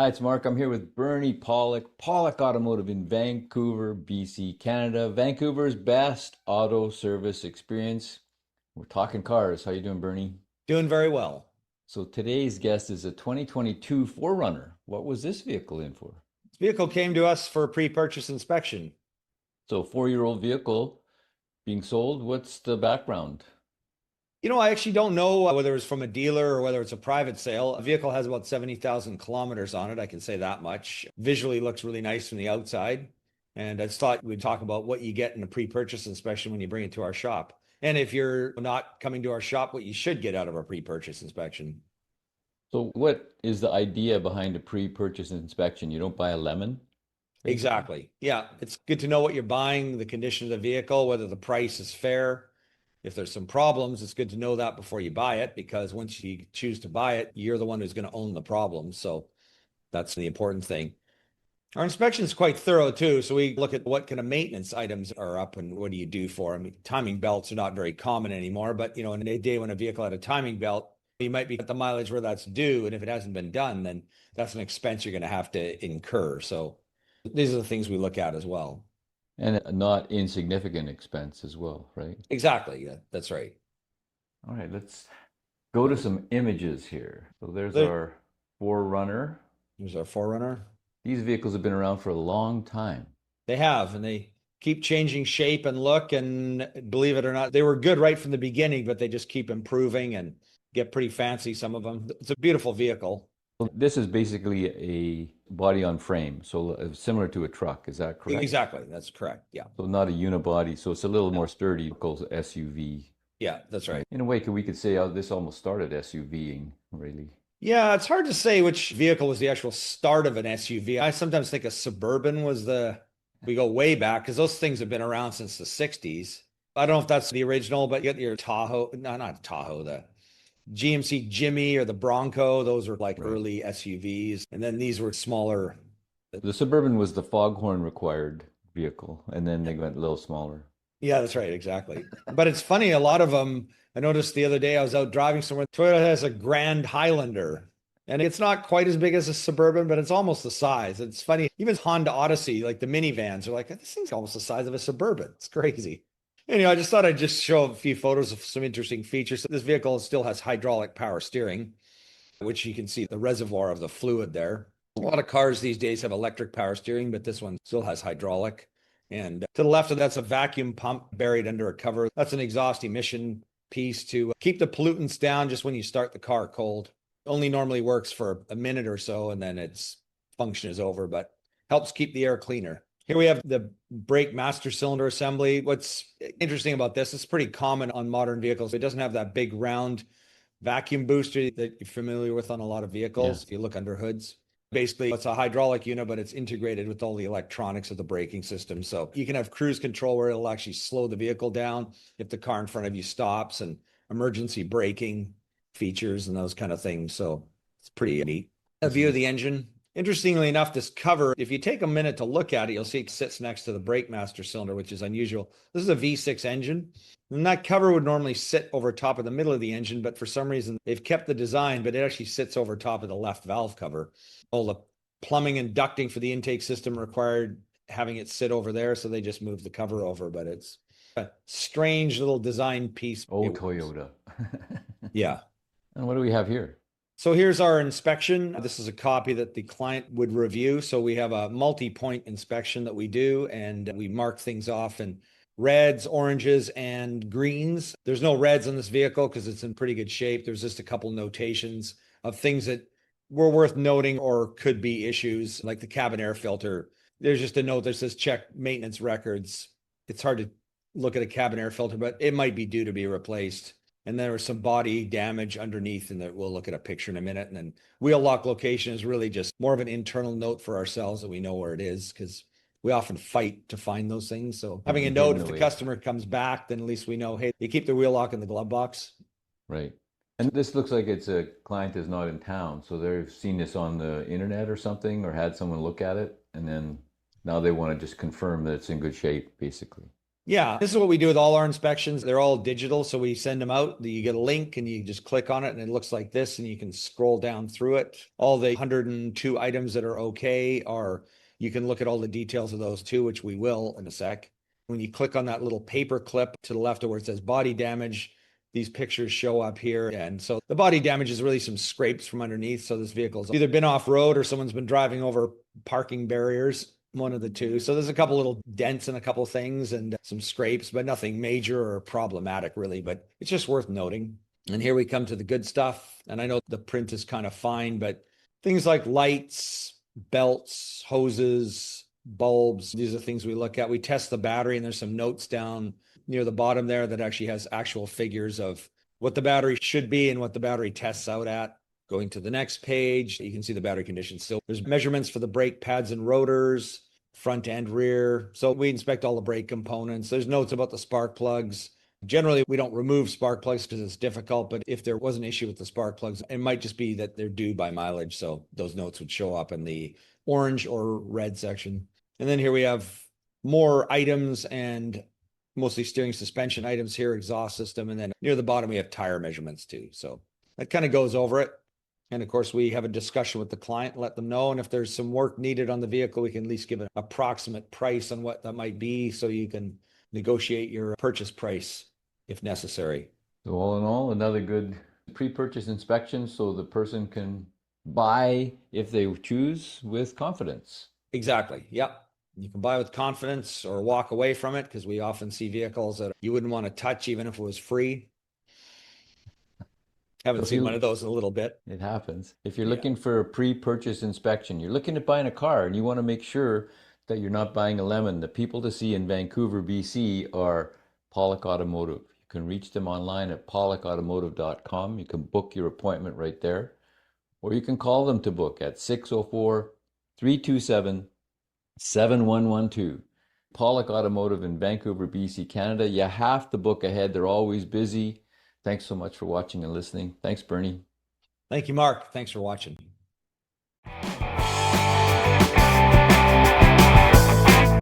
Hi, it's Mark. I'm here with Bernie Pawlik, Pawlik Automotive in Vancouver, BC, Canada. Vancouver's best auto service experience. We're talking cars. How you doing, Bernie? Doing very well. So today's guest is a 2022 4Runner. What was this vehicle in for? This vehicle came to us for pre-purchase inspection. So 4-year-old vehicle being sold. What's the background? I actually don't know whether it's from a dealer or whether it's a private sale. The vehicle has about 70,000 kilometers on it. I can say that much. Visually looks really nice from the outside. And I just thought we'd talk about what you get in a pre-purchase inspection when you bring it to our shop. And if you're not coming to our shop, what you should get out of a pre-purchase inspection. So what is the idea behind a pre-purchase inspection? You don't buy a lemon, basically? Exactly. Yeah. It's good to know what you're buying, the condition of the vehicle, whether the price is fair. If there's some problems, it's good to know that before you buy it, because once you choose to buy it, you're the one who's going to own the problem. So that's the important thing. Our inspection is quite thorough too. So we look at what kind of maintenance items are up and what do you do for them. Timing belts are not very common anymore, but in a day when a vehicle had a timing belt, you might be at the mileage where that's due. And if it hasn't been done, then that's an expense you're going to have to incur. So these are the things we look at as well. And a not insignificant expense as well, right? Exactly. Yeah, that's right. All right, let's go to some images here. So there's There- our 4Runner. Here's our 4Runner. These vehicles have been around for a long time. They have, and they keep changing shape and look. And believe it or not, they were good right from the beginning, but they just keep improving and get pretty fancy, some of them. It's a beautiful vehicle. Well, this is basically a body on frame, so similar to a truck. Is that correct? Exactly. That's correct. Yeah. So not a unibody, so it's a little No. more sturdy, called SUV. Yeah, that's right. In a way, we could say this almost started SUVing, really. Yeah, it's hard to say which vehicle was the actual start of an SUV. I sometimes think a Suburban was we go way back because those things have been around since the 60s. I don't know if that's the original, but you get your Tahoe, no, not Tahoe, the GMC Jimmy or the Bronco. Those were like Right. early SUVs. And then these were smaller. The Suburban was the foghorn required vehicle, and then they went a little smaller. Yeah, that's right. Exactly. But it's funny, a lot of them, I noticed the other day I was out driving somewhere. Toyota has a Grand Highlander, and it's not quite as big as a Suburban, but it's almost the size. It's funny. Even Honda Odyssey, like the minivans, are like, this thing's almost the size of a Suburban. It's crazy. And, I just thought I'd just show a few photos of some interesting features. This vehicle still has hydraulic power steering, which you can see the reservoir of the fluid there. A lot of cars these days have electric power steering, but this one still has hydraulic. And to the left of that's a vacuum pump buried under a cover. That's an exhaust emission piece to keep the pollutants down just when you start the car cold. Only normally works for a minute or so, and then its function is over, but helps keep the air cleaner. Here we have the brake master cylinder assembly. What's interesting about this, it's pretty common on modern vehicles. It doesn't have that big round vacuum booster that you're familiar with on a lot of vehicles. Yeah. If you look under hoods, basically it's a hydraulic unit, but it's integrated with all the electronics of the braking system. So you can have cruise control where it'll actually slow the vehicle down if the car in front of you stops, and emergency braking features and those kind of things. So it's pretty neat. A view of the engine. Interestingly enough, this cover, if you take a minute to look at it, you'll see it sits next to the brake master cylinder, which is unusual. This is a V6 engine. And that cover would normally sit over top of the middle of the engine, but for some reason they've kept the design, but it actually sits over top of the left valve cover. All the plumbing and ducting for the intake system required having it sit over there, so they just moved the cover over, but it's a strange little design piece. Oh, Toyota. Yeah. And what do we have here? So here's our inspection. This is a copy that the client would review. So we have a multi-point inspection that we do, and we mark things off in reds, oranges, and greens. There's no reds on this vehicle because it's in pretty good shape. There's just a couple notations of things that were worth noting or could be issues, like the cabin air filter. There's just a note that says check maintenance records. It's hard to look at a cabin air filter, but it might be due to be replaced. And there was some body damage underneath, and that we'll look at a picture in a minute. And then wheel lock location is really just more of an internal note for ourselves that we know where it is, because we often fight to find those things. So having a note, if the customer comes back, then at least we know, hey, you keep the wheel lock in the glove box. Right. And this looks like it's a client is not in town, so they've seen this on the internet or something, or had someone look at it, and then now they want to just confirm that it's in good shape, basically. Yeah, this is what we do with all our inspections. They're all digital, so we send them out. You get a link and you just click on it and it looks like this, and you can scroll down through it. All the 102 items that are okay are, you can look at all the details of those too, which we will in a sec. When you click on that little paper clip to the left of where it says body damage, these pictures show up here. And so the body damage is really some scrapes from underneath. So this vehicle's either been off road or someone's been driving over parking barriers, one of the two. So there's a couple little dents and a couple things and some scrapes, but nothing major or problematic really, but it's just worth noting. And here we come to the good stuff. And I know the print is kind of fine, but things like lights, belts, hoses, bulbs, these are things we look at. We test the battery, and there's some notes down near the bottom there that actually has actual figures of what the battery should be and what the battery tests out at. Going to the next page, you can see the battery condition still. There's measurements for the brake pads and rotors, front and rear. So we inspect all the brake components. There's notes about the spark plugs. Generally, we don't remove spark plugs because it's difficult, but if there was an issue with the spark plugs, it might just be that they're due by mileage. So those notes would show up in the orange or red section. And then here we have more items and mostly steering suspension items here, exhaust system. And then near the bottom, we have tire measurements too. So that kind of goes over it. And of course, we have a discussion with the client, let them know. And if there's some work needed on the vehicle, we can at least give an approximate price on what that might be so you can negotiate your purchase price if necessary. So all in all, another good pre-purchase inspection so the person can buy if they choose with confidence. Exactly. Yep. You can buy with confidence or walk away from it, because we often see vehicles that you wouldn't want to touch even if it was free. Haven't seen one of those in a little bit. It happens. If you're looking for a pre-purchase inspection, you're looking at buying a car and you want to make sure that you're not buying a lemon. The people to see in Vancouver, BC are Pawlik Automotive. You can reach them online at pawlikautomotive.com. You can book your appointment right there, or you can call them to book at 604-327-7112. Pawlik Automotive in Vancouver, BC, Canada. You have to book ahead. They're always busy. Thanks so much for watching and listening. Thanks, Bernie. Thank you, Mark. Thanks for watching.